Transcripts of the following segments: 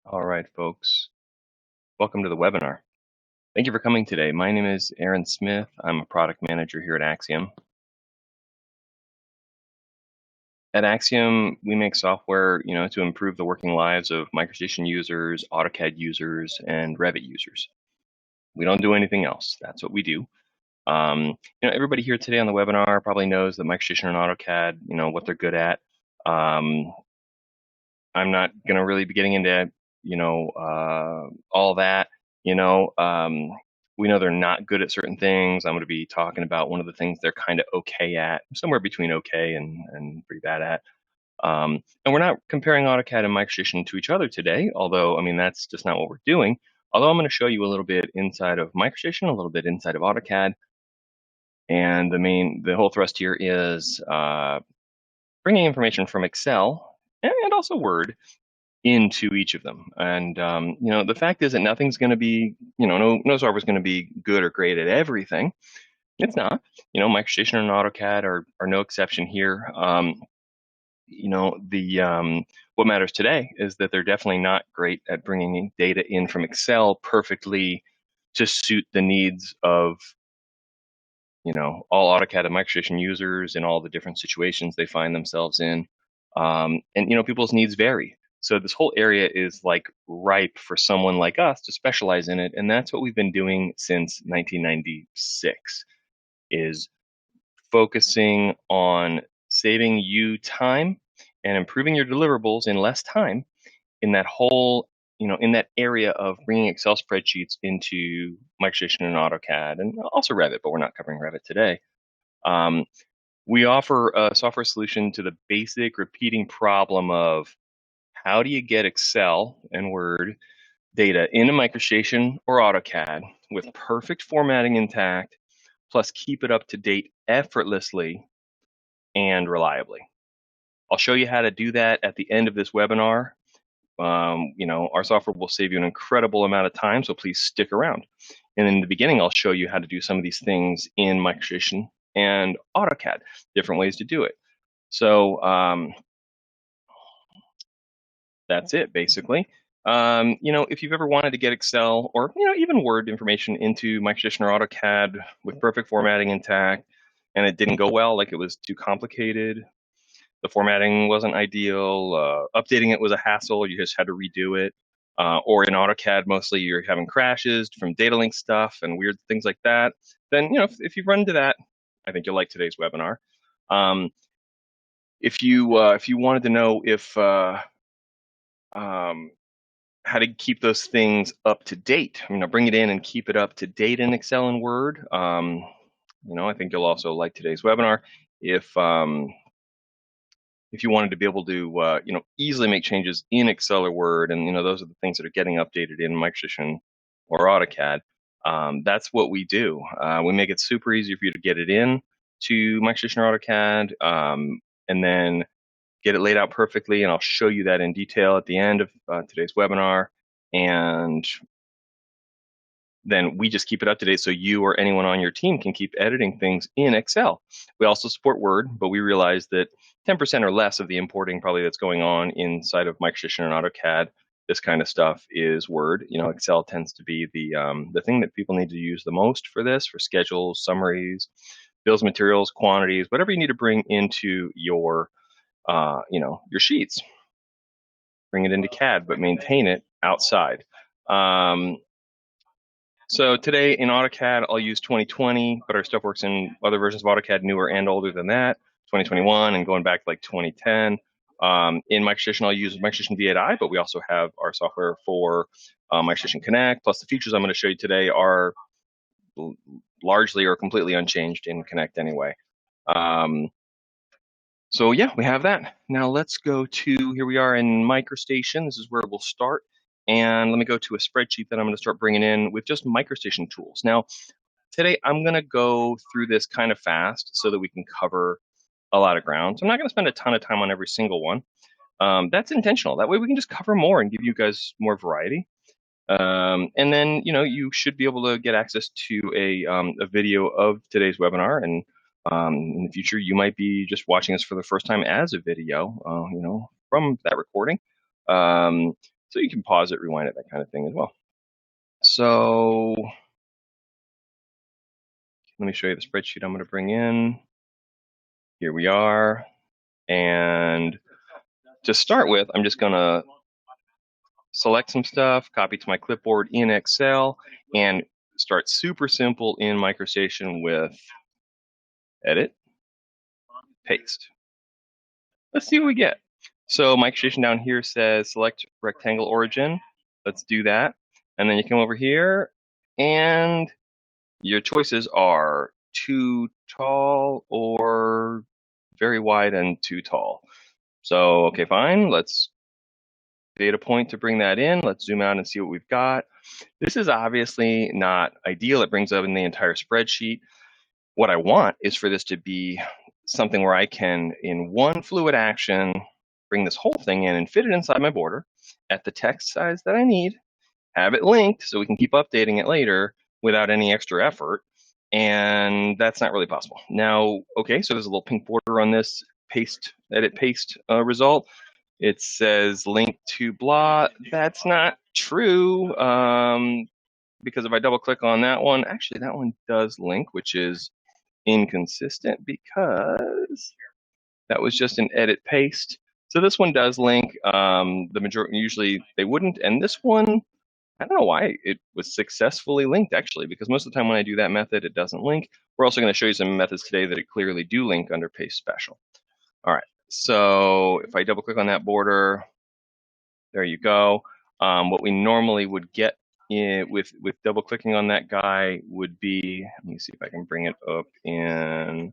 All right, folks, welcome to the webinar. Thank you for coming today. My name is Eiren Smith. I'm a product manager here at Axiom. At Axiom, we make software, to improve the working lives of MicroStation users, AutoCAD users, and Revit users. We don't do anything else. That's what we do. Everybody here today on the webinar probably knows that MicroStation and AutoCAD, what they're good at. I'm not going to really be getting into, all that. We know they're not good at certain things. I'm going to be talking about one of the things they're kind of okay at, somewhere between okay and pretty bad at. And we're not comparing AutoCAD and MicroStation to each other today, although, that's just not what we're doing. Although I'm going to show you a little bit inside of MicroStation, a little bit inside of AutoCAD. And the whole thrust here is bringing information from Excel and also Word into each of them. And, the fact is that nothing's going to be, no software is going to be good or great at everything. It's not. MicroStation and AutoCAD are no exception here. What matters today is that they're definitely not great at bringing data in from Excel perfectly to suit the needs of, all AutoCAD and MicroStation users in all the different situations they find themselves in. And people's needs vary. So this whole area is like ripe for someone like us to specialize in it. And that's what we've been doing since 1996, is focusing on saving you time and improving your deliverables in less time in that whole, in that area of bringing Excel spreadsheets into MicroStation and AutoCAD and also Revit, but we're not covering Revit today. We offer a software solution to the basic repeating problem of how do you get Excel and Word data into MicroStation or AutoCAD with perfect formatting intact, plus keep it up to date effortlessly and reliably. I'll show you how to do that at the end of this webinar. Our software will save you an incredible amount of time, so please stick around. And in the beginning, I'll show you how to do some of these things in MicroStation and AutoCAD, different ways to do it. So that's it, basically. If you've ever wanted to get Excel or, even Word information into MicroStation or AutoCAD with perfect formatting intact, and it didn't go well, like it was too complicated, the formatting wasn't ideal, updating it was a hassle, you just had to redo it, or in AutoCAD, mostly you're having crashes from data link stuff and weird things like that, then, if you run into that, I think you'll like today's webinar. If you wanted to know how to keep those things up to date, bring it in and keep it up to date in Excel and Word, I think you'll also like today's webinar. If you wanted to be able to, easily make changes in Excel or Word, and those are the things that are getting updated in MicroStation or AutoCAD. That's what we do. We make it super easy for you to get it in to MicroStation or AutoCAD, and then get it laid out perfectly. And I'll show you that in detail at the end of today's webinar. And then we just keep it up to date so you or anyone on your team can keep editing things in Excel. We also support Word, but we realize that 10% or less of the importing probably that's going on inside of MicroStation and AutoCAD, this kind of stuff, is Word. Excel tends to be the thing that people need to use the most for this, for schedules, summaries, bills, materials, quantities, whatever you need to bring into your sheets. Bring it into CAD, but maintain it outside. So today in AutoCAD, I'll use 2020, but our stuff works in other versions of AutoCAD, newer and older than that, 2021 and going back to like 2010. In MicroStation, I'll use MicroStation V8i, but we also have our software for MicroStation Connect. Plus the features I'm going to show you today are largely or completely unchanged in Connect anyway. So yeah, we have that. Now let's go to, here we are in MicroStation. This is where we'll start. And let me go to a spreadsheet that I'm going to start bringing in with just MicroStation tools. Now, today I'm going to go through this kind of fast so that we can cover a lot of ground. So I'm not going to spend a ton of time on every single one. That's intentional. That way we can just cover more and give you guys more variety. And then, you should be able to get access to a video of today's webinar. And in the future, you might be just watching this for the first time as a video, from that recording. So you can pause it, rewind it, that kind of thing as well. So let me show you the spreadsheet I'm going to bring in. Here we are. And to start with, I'm just going to select some stuff, copy to my clipboard in Excel, and start super simple in MicroStation with edit, paste. Let's see what we get. So MicroStation down here says select rectangle origin. Let's do that. And then you come over here and your choices are too tall or very wide and too tall. So, okay, fine. Let's data point to bring that in. Let's zoom out and see what we've got. This is obviously not ideal. It brings up in the entire spreadsheet. What I want is for this to be something where I can, in one fluid action, bring this whole thing in and fit it inside my border at the text size that I need, have it linked so we can keep updating it later without any extra effort. And that's not really possible. Now, okay, so there's a little pink border on this paste, edit paste result. It says link to blah. That's not true. Because if I double click on that one, actually that one does link, which is inconsistent because that was just an edit paste. So this one does link. The majority, usually they wouldn't. And this one, I don't know why it was successfully linked actually, because most of the time when I do that method, it doesn't link. We're also going to show you some methods today that it clearly do link under paste special. All right, so if I double click on that border, there you go. What we normally would get with double clicking on that guy would be, let me see if I can bring it up in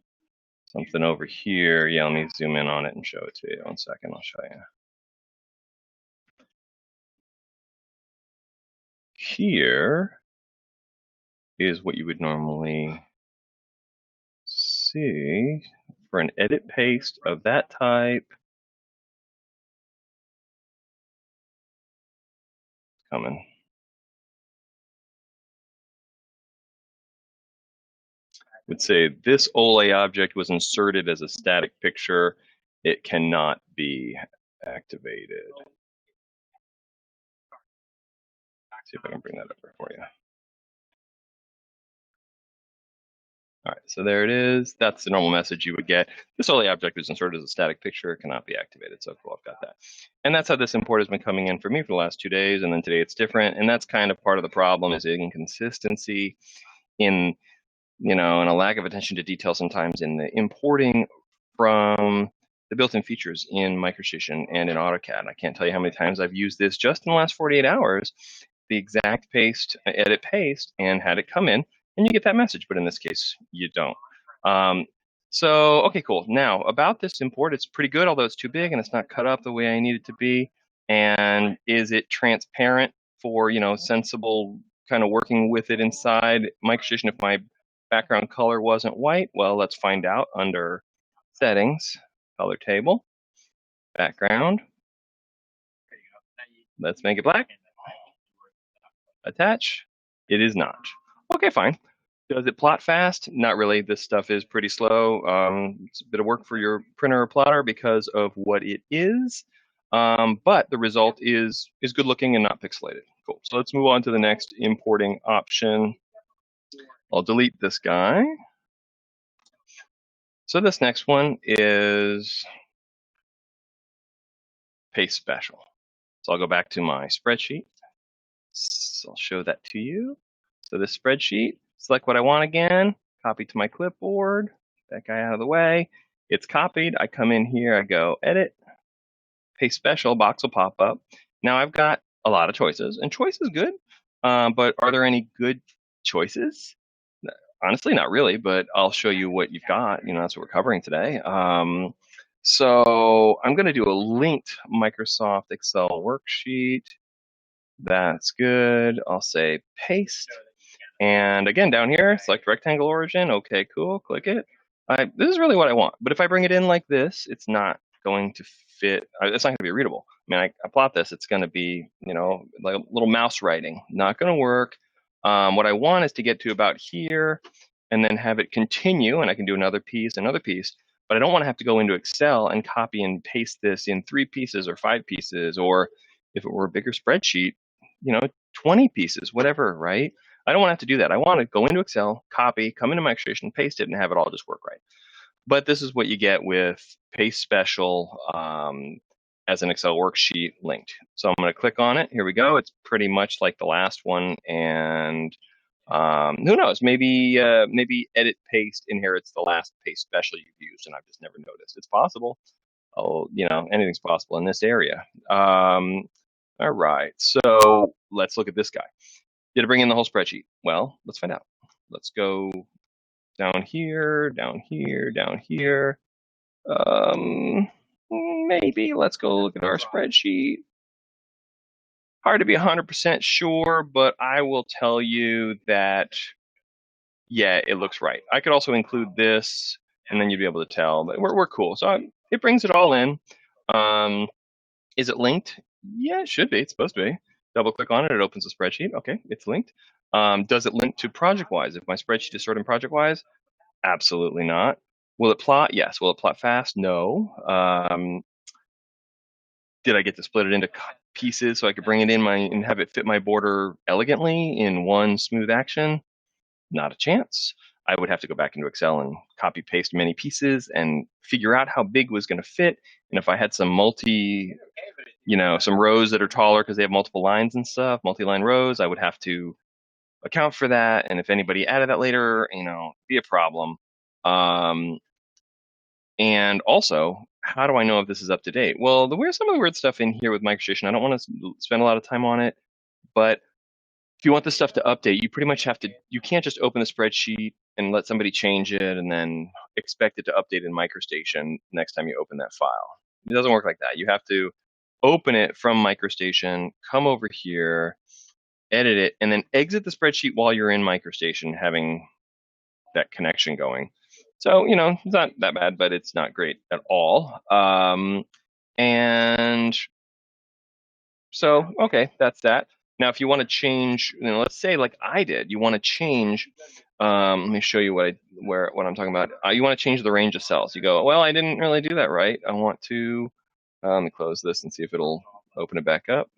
something over here. Yeah, let me zoom in on it and show it to you. 1 second, I'll show you. Here is what you would normally see for an edit paste of that type. Coming. Would say this OLE object was inserted as a static picture. It cannot be activated. Let's see if I can bring that over for you. All right, so there it is. That's the normal message you would get. This OLE object is inserted as a static picture. It cannot be activated. So cool, I've got that. And that's how this import has been coming in for me for the last 2 days. And then today it's different. And that's kind of part of the problem is inconsistency in, and a lack of attention to detail sometimes in the importing from the built-in features in MicroStation and in AutoCAD. I can't tell you how many times I've used this just in the last 48 hours, the exact paste, edit paste, and had it come in. And you get that message, but in this case, you don't. So, okay, cool. Now, about this import, it's pretty good, although it's too big and it's not cut up the way I need it to be. And is it transparent for, sensible kind of working with it inside MicroStation if my background color wasn't white? Well, let's find out under Settings, Color Table, Background. Let's make it black. Attach. It is not. Okay, fine. Does it plot fast? Not really. This stuff is pretty slow. It's a bit of work for your printer or plotter because of what it is. But the result is good looking and not pixelated. Cool. So let's move on to the next importing option. I'll delete this guy. So this next one is paste special. So I'll go back to my spreadsheet. So I'll show that to you. So this spreadsheet, select what I want again, copy to my clipboard, that guy out of the way. It's copied. I come in here, I go edit, paste special, box will pop up. Now I've got a lot of choices, and choice is good, but are there any good choices? Honestly, not really, but I'll show you what you've got. That's what we're covering today. So I'm going to do a linked Microsoft Excel worksheet. That's good. I'll say paste. And again, down here, select rectangle origin. Okay, cool. Click it. This is really what I want. But if I bring it in like this, it's not going to fit. It's not going to be readable. I mean, I plot this. It's going to be, like a little mouse writing. Not going to work. What I want is to get to about here and then have it continue. And I can do another piece. But I don't want to have to go into Excel and copy and paste this in 3 pieces or 5 pieces or If it were a bigger spreadsheet, 20 pieces, whatever, right? I don't want to have to do that. I want to go into Excel, copy, come into MicroStation, paste it, and have it all just work right. But this is what you get with Paste Special as an Excel worksheet linked. So I'm going to click on it. Here we go. It's pretty much like the last one, and who knows? Maybe Edit Paste inherits the last Paste Special you've used, and I've just never noticed. It's possible. Oh, anything's possible in this area. All right, so let's look at this guy. Did it bring in the whole spreadsheet? Well, let's find out. Let's go down here, down here, down here. Maybe let's go look at our spreadsheet. Hard to be 100% sure, but I will tell you that, yeah, it looks right. I could also include this, and then you'd be able to tell. But we're cool. So it brings it all in. Is it linked? Yeah, it should be. It's supposed to be. Double click on it, it opens the spreadsheet. Okay, it's linked. Does it link to project-wise? If my spreadsheet is sorted in project-wise, absolutely not. Will it plot? Yes. Will it plot fast? No. Did I get to split it into pieces so I could bring it in and have it fit my border elegantly in one smooth action? Not a chance. I would have to go back into Excel and copy paste many pieces and figure out how big was going to fit. And if I had some some rows that are taller because they have multiple lines and stuff, multi-line rows, I would have to account for that. And if anybody added that later, be a problem. And also, how do I know if this is up to date? Well, some of the weird stuff in here with MicroStation, I don't want to spend a lot of time on it, but if you want this stuff to update, you pretty much you can't just open the spreadsheet and let somebody change it and then expect it to update in MicroStation next time you open that file. It doesn't work like that. You have to open it from MicroStation, come over here, edit it, and then exit the spreadsheet while you're in MicroStation having that connection going. So, it's not that bad, but it's not great at all. And so, okay, that's that. Now, if you want to change, let's say like I did, you want to change, let me show you what I'm talking about. You want to change the range of cells. You go, well, I didn't really do that right. I want to, let me close this and see if it'll open it back up.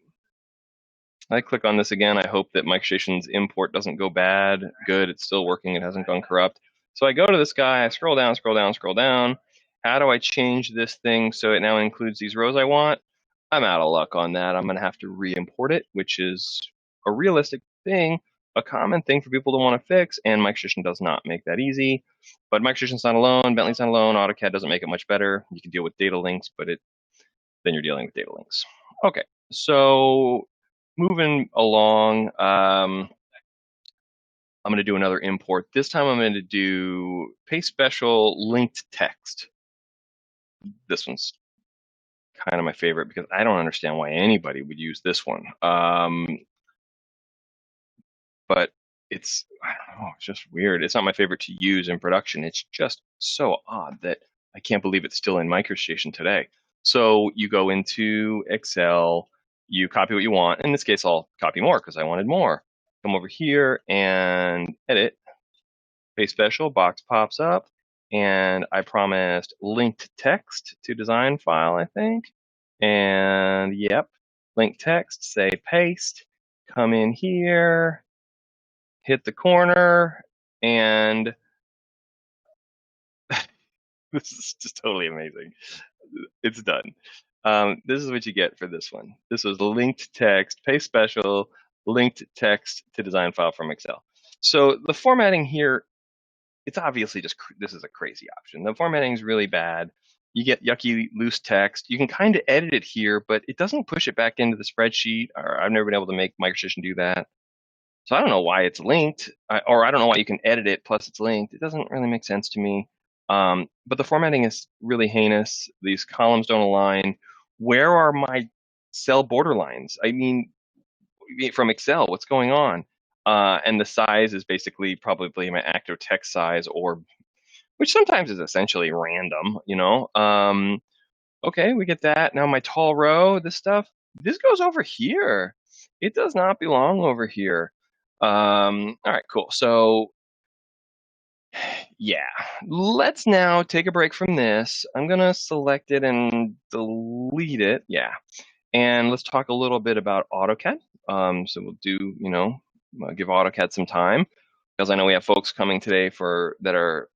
I click on this again. I hope that MicroStation's import doesn't go bad. Good, it's still working. It hasn't gone corrupt. So I go to this guy, I scroll down, scroll down, scroll down. How do I change this thing so it now includes these rows I want? I'm out of luck on that. I'm going to have to re-import it, which is a realistic thing, a common thing for people to want to fix, and MicroStation does not make that easy. But MicroStation's not alone, Bentley's not alone, AutoCAD doesn't make it much better. You can deal with data links, but then you're dealing with data links. Okay, so moving along, I'm going to do another import. This time I'm going to do Paste Special linked text. This one's kind of my favorite because I don't understand why anybody would use this one. But it's just weird. It's not my favorite to use in production. It's just so odd that I can't believe it's still in MicroStation today. So you go into Excel, you copy what you want. In this case, I'll copy more because I wanted more. Come over here and edit. Paste Special, box pops up. And I promised linked text to design file, I think. And yep, linked text, say paste. Come in here, hit the corner, and this is just totally amazing. It's done. This is what you get for this one. This was linked text, Paste Special, linked text to design file from Excel. So the formatting here, it's obviously this is a crazy option. The formatting is really bad. You get yucky loose text. You can kind of edit it here, but it doesn't push it back into the spreadsheet. Or I've never been able to make MicroStation do that. So I don't know why it's linked, or I don't know why you can edit it plus it's linked. It doesn't really make sense to me. But the formatting is really heinous. These columns don't align. Where are my cell border lines? I mean, from Excel, what's going on? And the size is basically probably my active text size, which sometimes is essentially random, Okay, we get that. Now my tall row, this goes over here. It does not belong over here. All right, cool. So yeah, let's now take a break from this. I'm gonna select it and delete it. Yeah. And let's talk a little bit about AutoCAD. So we'll do, give AutoCAD some time, because I know we have folks coming today that are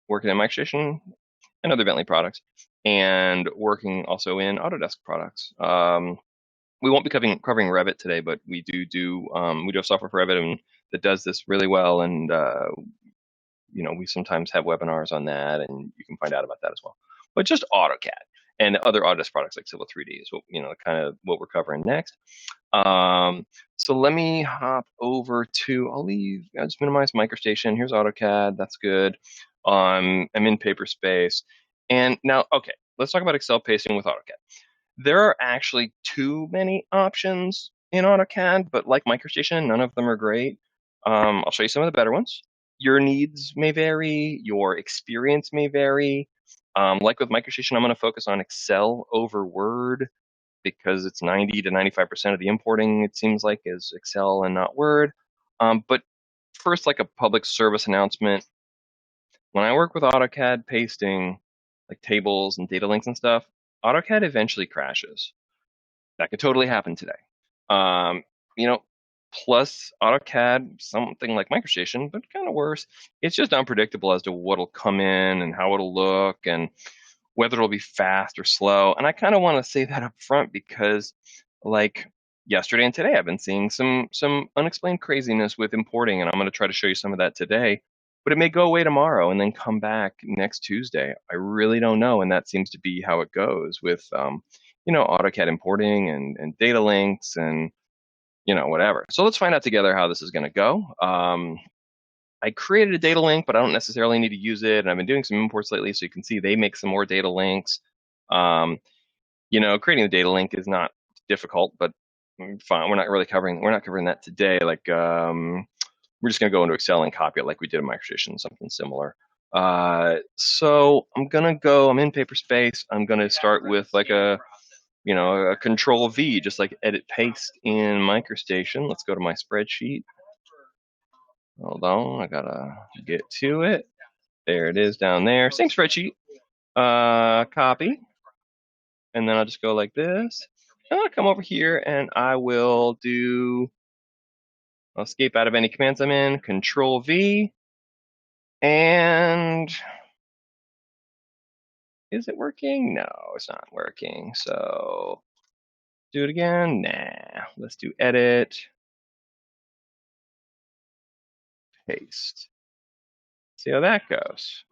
working in MicroStation and other Bentley products, and working also in Autodesk products. We won't be covering Revit today, but we do have software for Revit and that does this really well, and we sometimes have webinars on that, and you can find out about that as well. But just AutoCAD and other Autodesk products like Civil 3D is what kind of what we're covering next. So let me hop over to. I'll just minimize MicroStation. Here's AutoCAD. That's good. I'm in Paperspace, and now let's talk about Excel pasting with AutoCAD. There are actually too many options in AutoCAD, but like MicroStation, none of them are great. I'll show you some of the better ones. Your needs may vary, your experience may vary. Like with MicroStation, I'm going to focus on Excel over Word because it's 90 to 95% of the importing, it seems like, is Excel and not Word. But first, like a public service announcement, when I work with AutoCAD pasting, like tables and data links and stuff, AutoCAD eventually crashes. That could totally happen today. Um, plus AutoCAD, something like MicroStation, but kind of worse. It's just unpredictable as to what'll come in and how it'll look and whether it'll be fast or slow. And I kind of want to say that up front because, like yesterday and today, I've been seeing some unexplained craziness with importing, and I'm going to try to show you some of that today. But it may go away tomorrow and then come back next Tuesday. I really don't know, and that seems to be how it goes with AutoCAD importing and data links and whatever. So let's find out together how this is going to go. I created a data link, but I don't necessarily need to use it. And I've been doing some imports lately, so you can see they make some more data links. Creating a data link is not difficult, but fine. We're not covering that today. Like, we're just going to go into Excel and copy it like we did in MicroStation, something similar. So I'm in Paperspace. I'm going to start with like a Control V, just like edit paste in MicroStation. Let's go to my spreadsheet. Hold on, I gotta get to it. There it is down there. Same spreadsheet. Copy. And then I'll just go like this. And I'll come over here and I'll escape out of any commands I'm in, Control V. And is it working? No, it's not working. So do it again. Nah, let's do edit. Paste. See how that goes.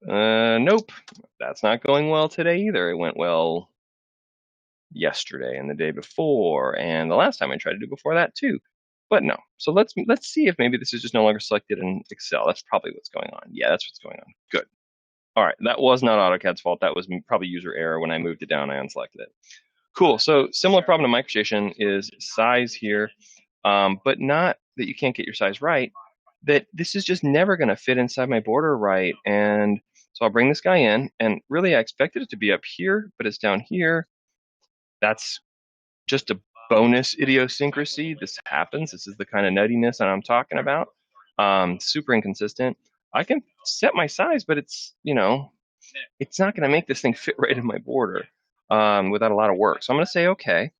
Nope, that's not going well today either. It went well yesterday and the day before, and the last time I tried to do before that too. But no. So let's see if maybe this is just no longer selected in Excel. That's probably what's going on. Yeah, that's what's going on. Good. All right, that was not AutoCAD's fault. That was probably user error. When I moved it down, I unselected it. Cool. So similar problem to MicroStation is size here, but not that you can't get your size right. That this is just never going to fit inside my border right. And so I'll bring this guy in, and really I expected it to be up here, but it's down here. That's just a bonus idiosyncrasy. This happens. This is the kind of nuttiness that I'm talking about. Super inconsistent. I can set my size, but it's it's not going to make this thing fit right in my border without a lot of work. So I'm going to say okay.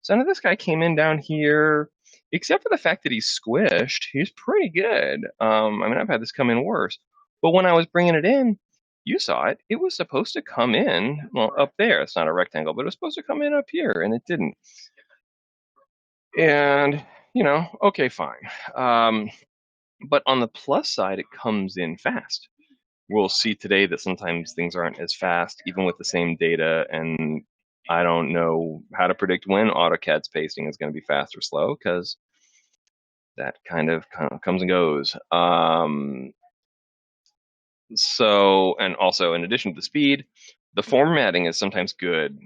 So now this guy came in down here, except for the fact that he's squished, he's pretty good. I mean, I've had this come in worse. But when I was bringing it in, you saw it. It was supposed to come in, well, up there. It's not a rectangle, but it was supposed to come in up here, and it didn't. And, okay, fine. But on the plus side, it comes in fast. We'll see today that sometimes things aren't as fast, even with the same data, and I don't know how to predict when AutoCAD's pasting is going to be fast or slow because that kind of comes and goes. So, and also in addition to the speed, the formatting is sometimes good,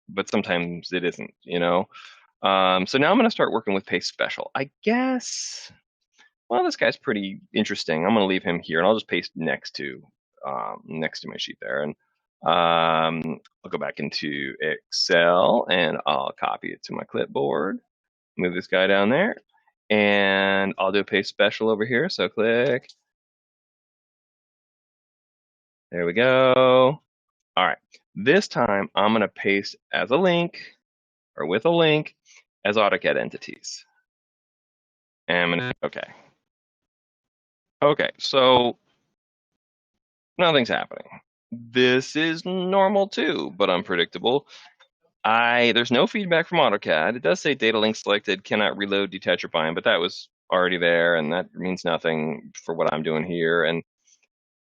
but sometimes it isn't, So now I'm going to start working with Paste Special. I guess, well, this guy's pretty interesting. I'm going to leave him here, and I'll just paste next to my sheet there. And I'll go back into Excel, and I'll copy it to my clipboard. Move this guy down there, and I'll do a Paste Special over here. So click. There we go. All right. This time, I'm going to paste as a link, or with a link, as AutoCAD entities. And I'm going to, okay. Okay, so nothing's happening. This is normal too, but unpredictable. There's no feedback from AutoCAD. It does say data link selected, cannot reload, detach, or bind, but that was already there, and that means nothing for what I'm doing here, and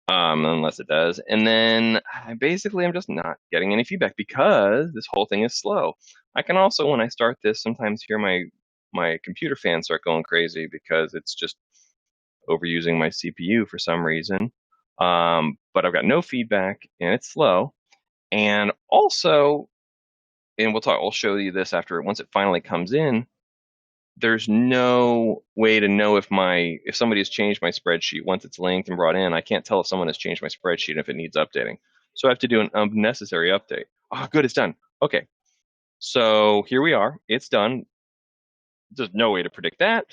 unless it does. And then I'm just not getting any feedback because this whole thing is slow. I can also, when I start this, sometimes hear my computer fans start going crazy because it's just overusing my CPU for some reason. But I've got no feedback and it's slow. And also, and I'll show you this after once it finally comes in. There's no way to know if somebody has changed my spreadsheet once it's linked and brought in. I can't tell if someone has changed my spreadsheet if it needs updating. So I have to do an unnecessary update. Oh, good, it's done. Okay, so here we are. It's done. There's no way to predict that.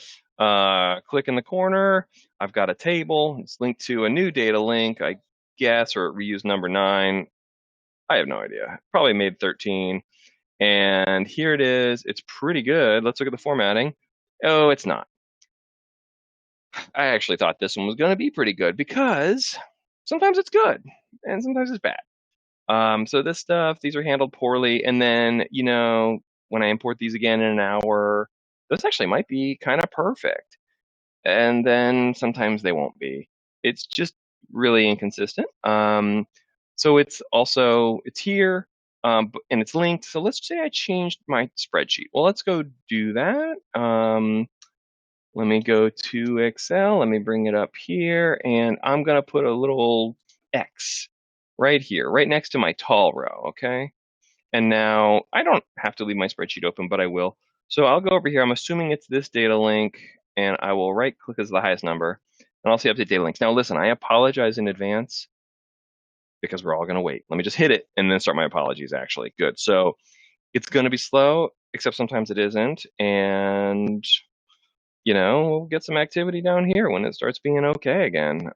Click in the corner. I've got a table. It's linked to a new data link, I guess, or reuse number 9. I have no idea. Probably made 13. And here it is. It's pretty good. Let's look at the formatting. Oh, it's not. I actually thought this one was going to be pretty good because sometimes it's good and sometimes it's bad. So this stuff, these are handled poorly. And then, when I import these again in an hour, those actually might be kind of perfect. And then sometimes they won't be. It's just really inconsistent. So it's here, and it's linked. So let's say I changed my spreadsheet. Well, let's go do that. Let me go to Excel. Let me bring it up here, and I'm going to put a little X right here, right next to my tall row, okay? And now I don't have to leave my spreadsheet open, but I will. So I'll go over here. I'm assuming it's this data link, and I will right-click as the highest number, and I'll say update data links. Now, listen, I apologize in advance because we're all going to wait. Let me just hit it and then start my apologies, actually. Good. So it's going to be slow, except sometimes it isn't, and we'll get some activity down here when it starts being okay again.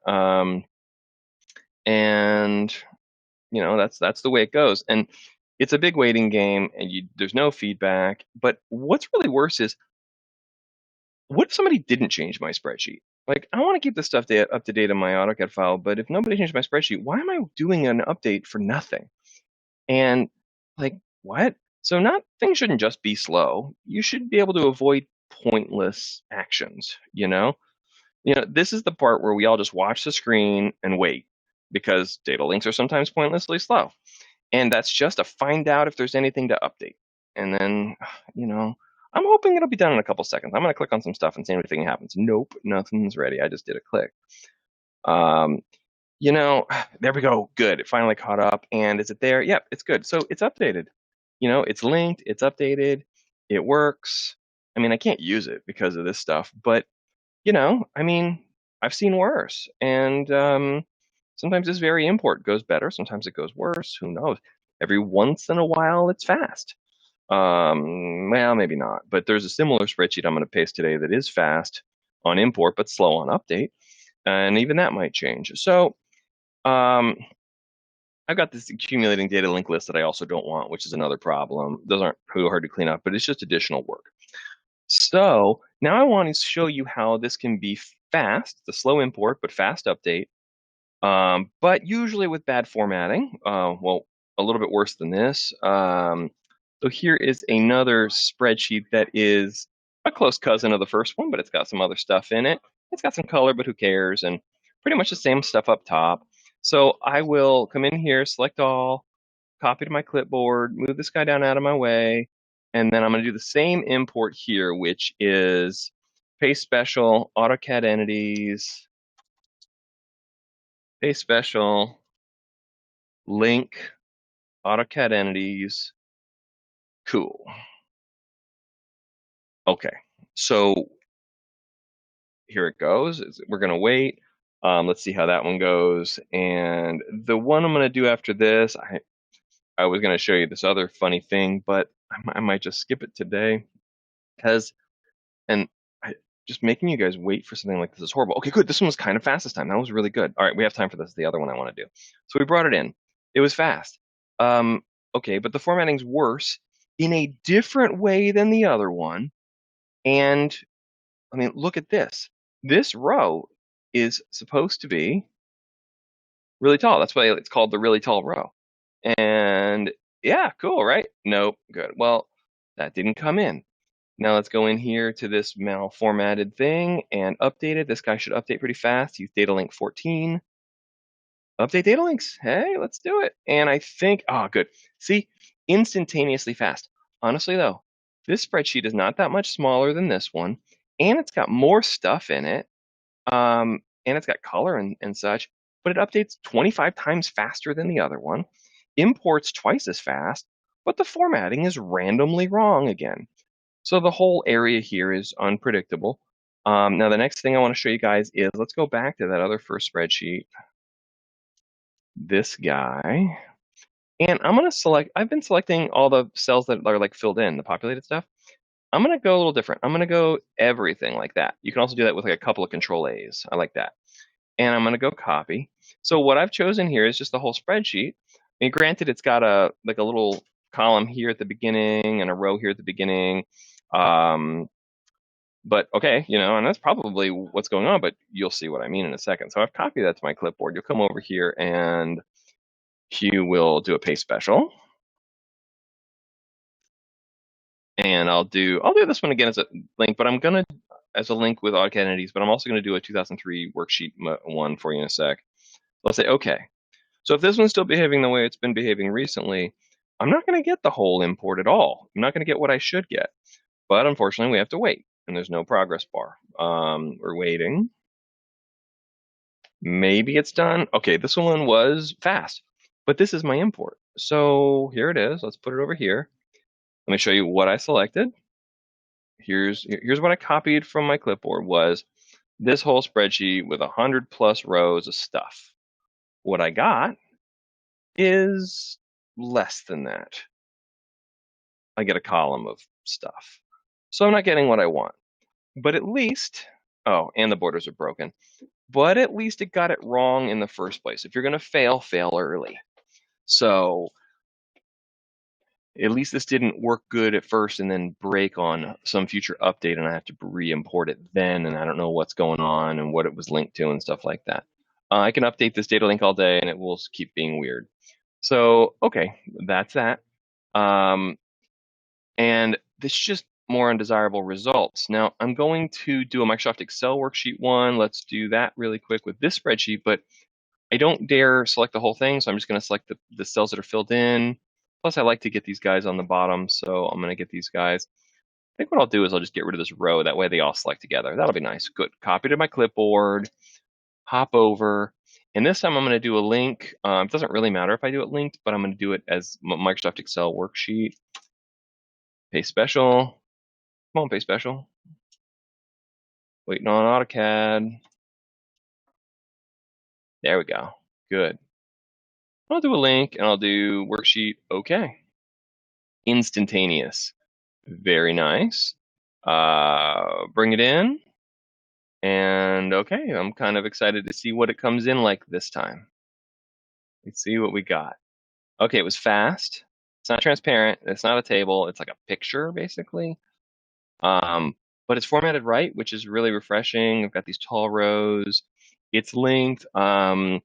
And that's the way it goes. And it's a big waiting game, and there's no feedback. But what's really worse is, what if somebody didn't change my spreadsheet? Like, I want to keep this stuff up to date in my AutoCAD file, but if nobody changed my spreadsheet, why am I doing an update for nothing? And like, what? So things shouldn't just be slow. You should be able to avoid pointless actions, this is the part where we all just watch the screen and wait because data links are sometimes pointlessly slow. And that's just to find out if there's anything to update. And then, I'm hoping it'll be done in a couple seconds. I'm going to click on some stuff and see if anything happens. Nope, nothing's ready. I just did a click. There we go. Good. It finally caught up. And is it there? Yep, it's good. So it's updated. It's linked. It's updated. It works. I mean, I can't use it because of this stuff, but I've seen worse. And sometimes this very import goes better. Sometimes it goes worse. Who knows? Every once in a while, it's fast. Well, maybe not. But there's a similar spreadsheet I'm going to paste today that is fast on import, but slow on update. And even that might change. So I've got this accumulating data link list that I also don't want, which is another problem. Those aren't too hard to clean up, but it's just additional work. So now I want to show you how this can be fast, the slow import, but fast update, but usually with bad formatting. Well, a little bit worse than this. So here is another spreadsheet that is a close cousin of the first one, but it's got some other stuff in it. It's got some color, but who cares? And pretty much the same stuff up top. So I will come in here, select all, copy to my clipboard, move this guy down out of my way, and then I'm going to do the same import here, which is paste special, AutoCAD entities, paste special, link, AutoCAD entities. Cool. Okay, so here it goes. We're going to wait. Let's see how that one goes. And the one I'm going to do after this, I was going to show you this other funny thing, but I might just skip it today because, just making you guys wait for something like this is horrible. Okay, good. This one was kind of fast this time. That was really good. All right, we have time for this. The other one I want to do. So we brought it in. It was fast. Okay, but the formatting's worse in a different way than the other one. And I mean, look at this. This row is supposed to be really tall. That's why it's called the really tall row. And yeah, cool, right? Nope, good. Well, that didn't come in. Now let's go in here to this malformatted thing and update it. This guy should update pretty fast. Use data link 14. Update data links. Hey, let's do it. And I think, oh, good. See, instantaneously fast. Honestly, though, this spreadsheet is not that much smaller than this one, and it's got more stuff in it, and it's got color and such, but it updates 25 times faster than the other one, imports twice as fast, but the formatting is randomly wrong again. So the whole area here is unpredictable. Now, the next thing I want to show you guys is, let's go back to that other first spreadsheet. This guy. And I'm going to select, I've been selecting all the cells that are like filled in, the populated stuff. I'm going to go a little different. I'm going to go everything like that. You can also do that with like a couple of control A's. I like that. And I'm going to go copy. So what I've chosen here is just the whole spreadsheet. And granted, it's got a like a little column here at the beginning and a row here at the beginning. But okay, and that's probably what's going on, but you'll see what I mean in a second. So I've copied that to my clipboard. You'll come over here and you will do a paste special. And I'll do this one again as a link, but I'm gonna as a link with AutoCAD entities, but I'm also gonna do a 2003 worksheet one for you in a sec. Let's say okay. So if this one's still behaving the way it's been behaving recently, I'm not gonna get the whole import at all. I'm not gonna get what I should get. But unfortunately, we have to wait, and there's no progress bar. We're waiting. Maybe it's done. Okay, this one was fast, but this is my import. So here it is. Let's put it over here. Let me show you what I selected. Here's what I copied from my clipboard was this whole spreadsheet with 100+ rows of stuff. What I got is less than that. I get a column of stuff. So I'm not getting what I want. But at least, oh, and the borders are broken. But at least it got it wrong in the first place. If you're going to fail, fail early. So at least this didn't work good at first and then break on some future update, and I have to re-import it then, and I don't know what's going on and what it was linked to and stuff like that. I can update this data link all day, and it will keep being weird. So, okay, that's that. And this is just more undesirable results. Now, I'm going to do a Microsoft Excel worksheet one. Let's do that really quick with this spreadsheet, but I don't dare select the whole thing, so I'm just going to select the cells that are filled in. Plus, I like to get these guys on the bottom, so I'm going to get these guys. I think what I'll do is I'll just get rid of this row. That way they all select together. That'll be nice. Good. Copy to my clipboard, hop over, and this time I'm going to do a link. It doesn't really matter if I do it linked, but I'm going to do it as Microsoft Excel worksheet. Paste special. Come on, paste special. Waiting on AutoCAD. There we go. Good. I'll do a link and I'll do worksheet. Okay. Instantaneous. Very nice. Bring it in. And okay, I'm kind of excited to see what it comes in like this time. Let's see what we got. Okay, it was fast. It's not transparent. It's not a table. It's like a picture, basically. But it's formatted right, which is really refreshing. I've got these tall rows. It's linked. And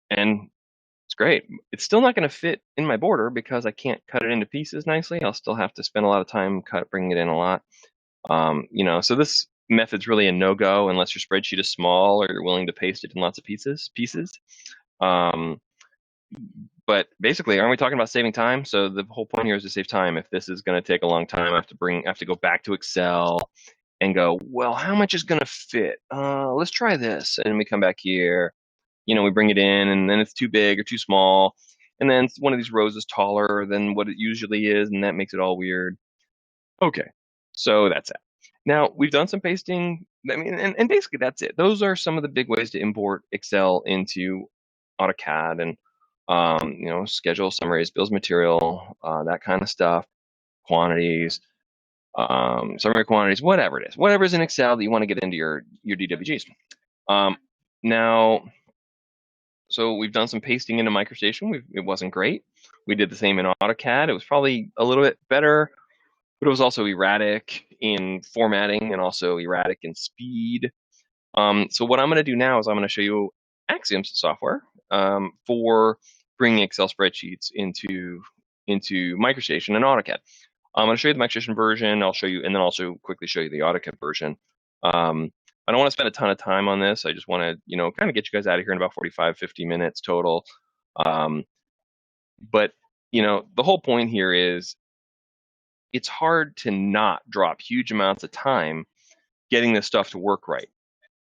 it's great. It's still not going to fit in my border because I can't cut it into pieces nicely. I'll still have to spend a lot of time bringing it in a lot. So this method's really a no-go unless your spreadsheet is small or you're willing to paste it in lots of pieces. But basically, aren't we talking about saving time? So the whole point here is to save time. If this is going to take a long time, I have to go back to Excel and go, well, how much is going to fit? Let's try this. And we come back here. We bring it in, and then it's too big or too small. And then one of these rows is taller than what it usually is, and that makes it all weird. Okay, so that's it. Now, we've done some pasting. I mean, and basically that's it. Those are some of the big ways to import Excel into AutoCAD and, schedule, summaries, bills of material, that kind of stuff, quantities, summary quantities, whatever it is. Whatever is in Excel that you want to get into your DWGs. Now, So we've done some pasting into MicroStation. It wasn't great. We did the same in AutoCAD. It was probably a little bit better, but it was also erratic in formatting and also erratic in speed. So what I'm going to do now is I'm going to show you Axiom's software for bringing Excel spreadsheets into MicroStation and AutoCAD. I'm going to show you the MicroStation version. I'll show you, and then also quickly show you the AutoCAD version. I don't want to spend a ton of time on this. I just want to, kind of get you guys out of here in about 45, 50 minutes total. But, the whole point here is it's hard to not drop huge amounts of time getting this stuff to work right.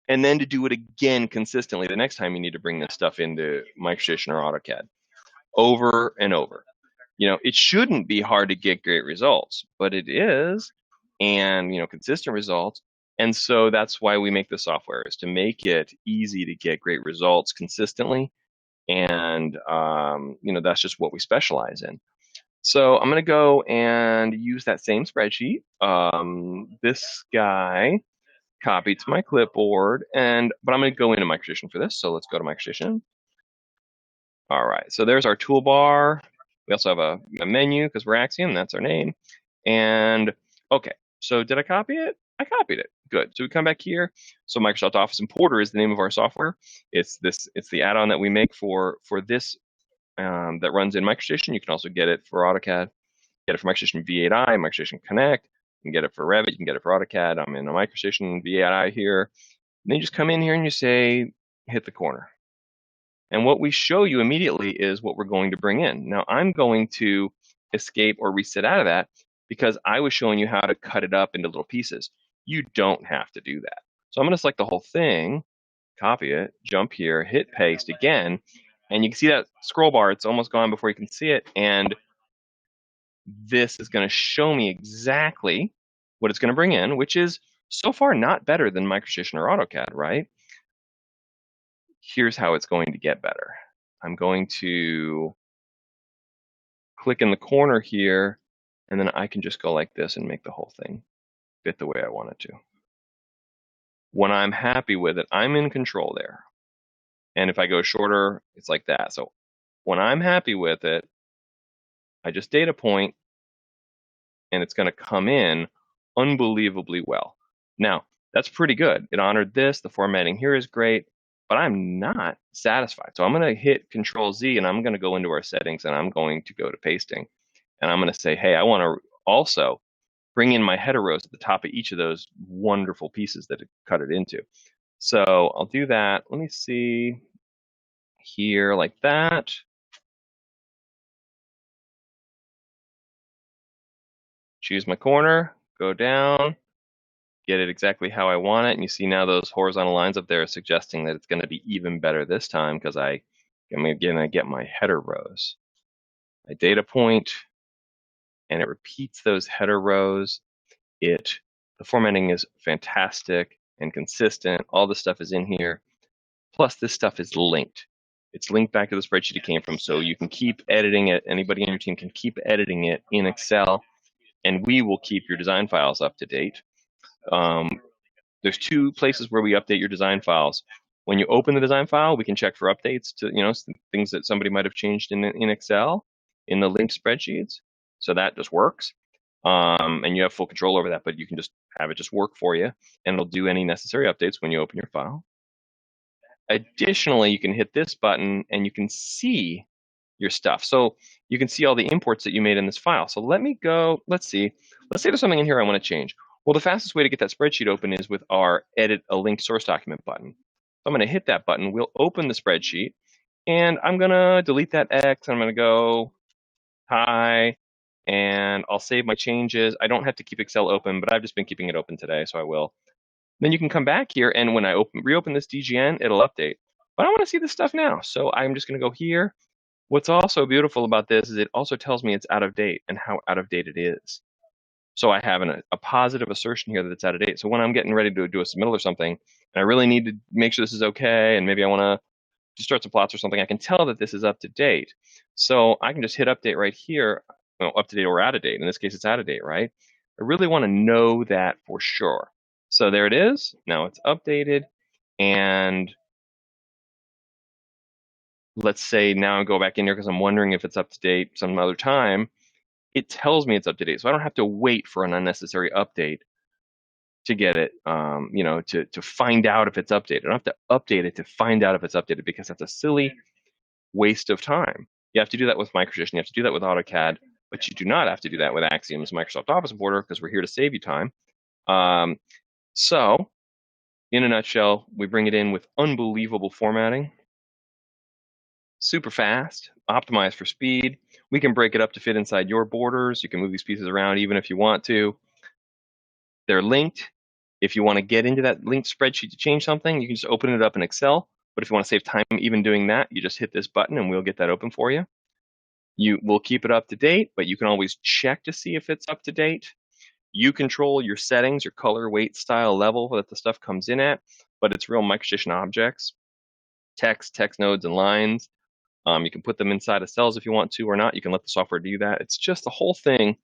And then to do it again consistently the next time you need to bring this stuff into MicroStation or AutoCAD over and over. It shouldn't be hard to get great results, but it is, and, consistent results. And so that's why we make the software, is to make it easy to get great results consistently. And, that's just what we specialize in. So I'm going to go and use that same spreadsheet. This guy copied to my clipboard, but I'm going to go into MicroStation for this. So let's go to MicroStation. All right, so there's our toolbar. We also have a menu because we're Axiom, that's our name. And okay, so did I copy it? I copied it. Good. So we come back here. So Microsoft Office Importer is the name of our software. It's the add-on that we make for this that runs in MicroStation. You can also get it for AutoCAD. Get it for MicroStation V8i, MicroStation Connect. You can get it for Revit. You can get it for AutoCAD. I'm in a MicroStation V8i here. And then you just come in here and you say, hit the corner. And what we show you immediately is what we're going to bring in. Now I'm going to escape or reset out of that because I was showing you how to cut it up into little pieces. You don't have to do that. So I'm going to select the whole thing, copy it, jump here, hit paste again, and you can see that scroll bar, it's almost gone before you can see it. And this is going to show me exactly what it's going to bring in, which is so far not better than MicroStation or AutoCAD, right? Here's how it's going to get better. I'm going to click in the corner here, and then I can just go like this and make the whole thing fit the way I want it to. When I'm happy with it, I'm in control there. And if I go shorter, it's like that. So when I'm happy with it, I just data point, and it's going to come in unbelievably well. Now, that's pretty good. It honored this. The formatting here is great, but I'm not satisfied. So I'm going to hit Control Z, and I'm going to go into our settings, and I'm going to go to pasting. And I'm going to say, hey, I want to also bring in my header rows at the top of each of those wonderful pieces that it cut it into. So I'll do that. Let me see here, like that. Choose my corner, go down, get it exactly how I want it. And you see now those horizontal lines up there are suggesting that it's going to be even better this time because I'm going to get my header rows. I data point, and it repeats those header rows. The formatting is fantastic and consistent. All the stuff is in here. Plus, this stuff is linked. It's linked back to the spreadsheet it came from, so you can keep editing it. Anybody on your team can keep editing it in Excel, and we will keep your design files up to date. There's two places where we update your design files. When you open the design file, we can check for updates to things that somebody might have changed in Excel in the linked spreadsheets. So that just works. And you have full control over that, but you can just have it just work for you, and it'll do any necessary updates when you open your file. Additionally, you can hit this button and you can see your stuff. So you can see all the imports that you made in this file. So let me go, let's see. Let's say there's something in here I want to change. Well, the fastest way to get that spreadsheet open is with our Edit a Linked Source Document button. So I'm going to hit that button. We'll open the spreadsheet, and I'm going to delete that X, and I'm going to go hi, and I'll save my changes. I don't have to keep Excel open, but I've just been keeping it open today, so I will. Then you can come back here, and when I reopen this DGN, it'll update. But I want to see this stuff now, so I'm just going to go here. What's also beautiful about this is it also tells me it's out of date and how out of date it is. So I have a positive assertion here that it's out of date. So when I'm getting ready to do a submittal or something, and I really need to make sure this is okay, and maybe I want to just start some plots or something, I can tell that this is up to date. So I can just hit update right here, up to date or out of date. In this case, it's out of date, right? I really want to know that for sure. So there it is. Now it's updated, and let's say now I go back in here because I'm wondering if it's up to date some other time, it tells me it's up to date. So I don't have to wait for an unnecessary update to get it, to find out if it's updated. I don't have to update it to find out if it's updated because that's a silly waste of time. You have to do that with MicroStation. You have to do that with AutoCAD, but you do not have to do that with Axiom's Microsoft Office Importer because we're here to save you time. So, in a nutshell, we bring it in with unbelievable formatting, super fast, optimized for speed. We can break it up to fit inside your borders. You can move these pieces around even if you want to. They're linked. If you want to get into that linked spreadsheet to change something, you can just open it up in Excel. But if you want to save time even doing that, you just hit this button and we'll get that open for you. You will keep it up to date, but you can always check to see if it's up to date. You control your settings, your color, weight, style, level that the stuff comes in at, but it's real MicroStation objects, text nodes, and lines. You can put them inside of cells if you want to or not. You can let the software do that. It's just the whole thing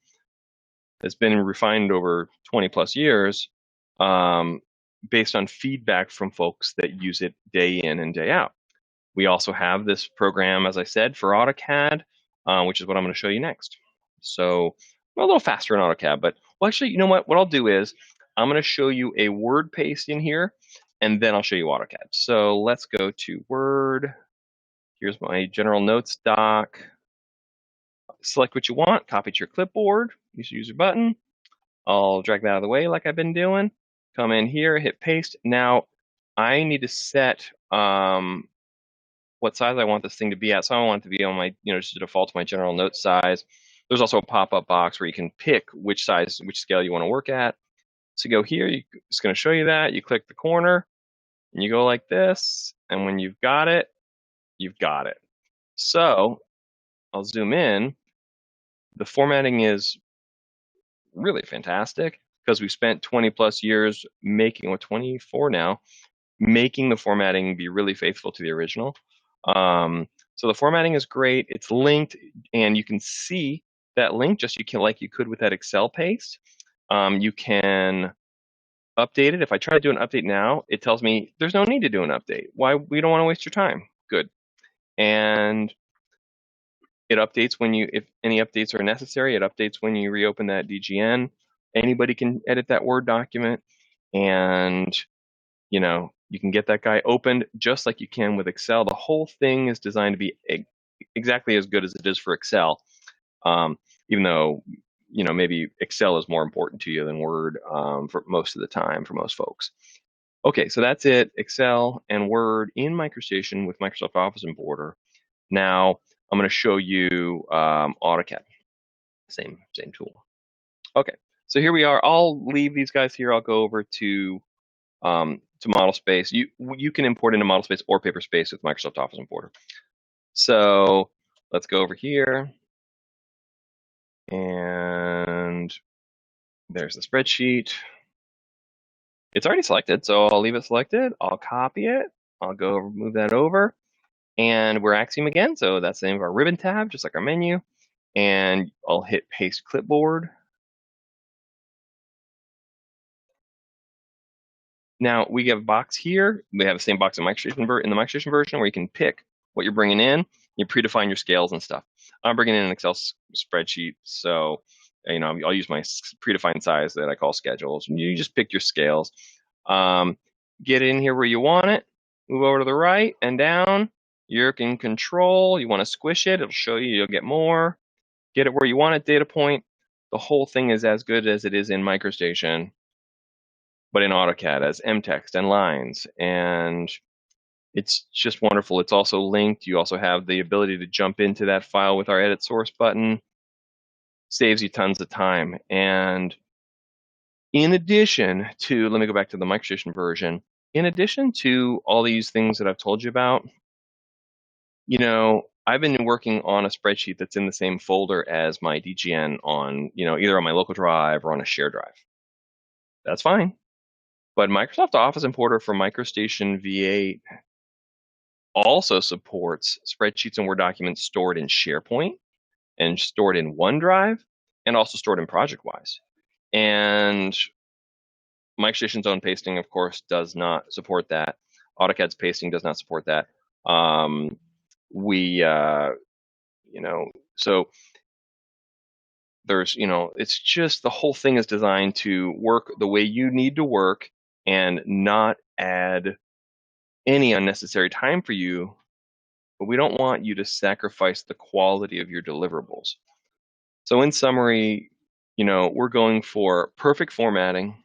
has been refined over 20 plus years based on feedback from folks that use it day in and day out. We also have this program, as I said, for AutoCAD, which is what I'm going to show you next. So a little faster in AutoCAD, but well, actually, you know what? What I'll do is I'm going to show you a word paste in here, and then I'll show you AutoCAD. So let's go to Word. Here's my general notes doc. Select what you want, copy to your clipboard, use the user button. I'll drag that out of the way like I've been doing. Come in here, hit paste. Now I need to set what size I want this thing to be at. So I want it to be on my, just default to my general note size. There's also a pop-up box where you can pick which size, which scale you want to work at. So go here, it's going to show you that. You click the corner, and you go like this. And when you've got it, you've got it. So I'll zoom in. The formatting is really fantastic because we spent 20 plus years making, 24 now, making the formatting be really faithful to the original. So the formatting is great. It's linked, and you can see that link just like you could with that Excel paste. You can update it. If I try to do an update now, it tells me there's no need to do an update. Why? We don't want to waste your time. Good. And it updates if any updates are necessary. It updates when you reopen that DGN. Anybody can edit that Word document, and you can get that guy opened just like you can with Excel. The whole thing is designed to be exactly as good as it is for Excel, even though maybe Excel is more important to you than Word for most of the time for most folks. Okay, so that's it. Excel and Word in MicroStation with Microsoft Office Importer. Now I'm going to show you AutoCAD. Same tool. Okay, so here we are. I'll leave these guys here. I'll go over to model space. You can import into model space or paper space with Microsoft Office Importer. So let's go over here, and there's the spreadsheet. It's already selected, so I'll leave it selected. I'll copy it. I'll go over, move that over, and we're Axiom again. So that's the name of our ribbon tab, just like our menu. And I'll hit paste clipboard. Now we have a box here. We have the same box in the MicroStation version where you can pick what you're bringing in. You predefine your scales and stuff. I'm bringing in an Excel spreadsheet, so I'll use my predefined size that I call schedules. And you just pick your scales. Get in here where you want it. Move over to the right and down. You're in control. You want to squish it. It'll show you. You'll get more. Get it where you want it. Data point. The whole thing is as good as it is in MicroStation, but in AutoCAD as mtext and lines, and it's just wonderful. It's also linked. You also have the ability to jump into that file with our edit source button. Saves you tons of time. And in addition to, let me go back to the MicroStation version. In addition to all these things that I've told you about, I've been working on a spreadsheet that's in the same folder as my DGN on, either on my local drive or on a shared drive. That's fine. But Microsoft Office Importer for MicroStation V8 also supports spreadsheets and Word documents stored in SharePoint and stored in OneDrive and also stored in ProjectWise. And MicroStation's own pasting, of course, does not support that. AutoCAD's pasting does not support that. We, so there's, it's just the whole thing is designed to work the way you need to work and not add any unnecessary time for you, but we don't want you to sacrifice the quality of your deliverables. So in summary, we're going for perfect formatting,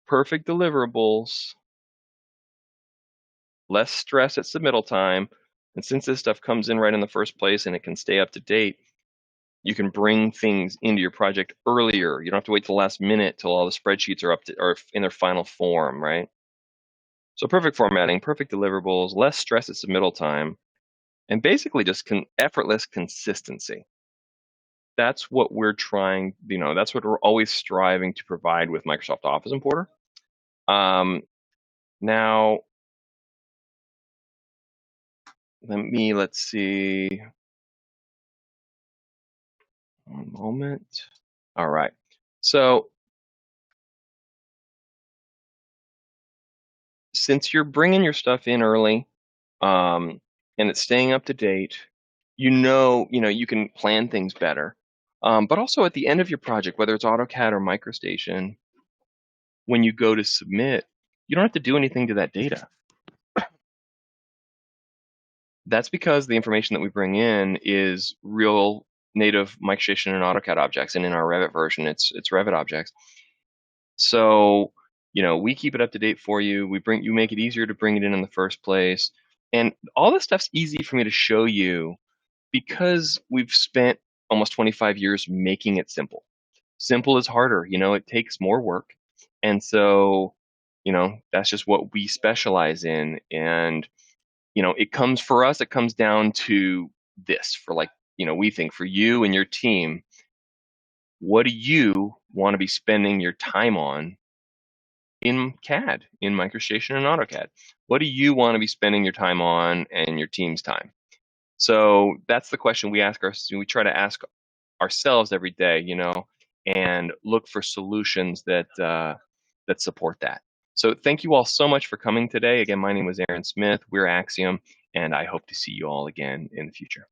perfect deliverables, less stress at submittal time. And since this stuff comes in right in the first place and it can stay up to date, you can bring things into your project earlier. You don't have to wait till the last minute till all the spreadsheets are are in their final form, right? So perfect formatting, perfect deliverables, less stress at submittal time, and basically just effortless consistency. That's what we're trying, that's what we're always striving to provide with Microsoft Office Importer. Now, let's see. One moment. All right. So since you're bringing your stuff in early, and it's staying up to date, you can plan things better. But also at the end of your project, whether it's AutoCAD or MicroStation, when you go to submit, you don't have to do anything to that data. That's because the information that we bring in is real native MicroStation and AutoCAD objects, and in our Revit version, it's Revit objects. So, we keep it up to date for you. You make it easier to bring it in the first place. And all this stuff's easy for me to show you because we've spent almost 25 years making it simple. Simple is harder, it takes more work. And so, that's just what we specialize in. And, it comes down to this we think for you and your team, what do you want to be spending your time on in CAD, in MicroStation and AutoCAD? What do you want to be spending your time on and your team's time? So that's the question we try to ask ourselves every day, and look for solutions that support that. So thank you all so much for coming today. Again, my name was Eiren Smith. We're Axiom, and I hope to see you all again in the future.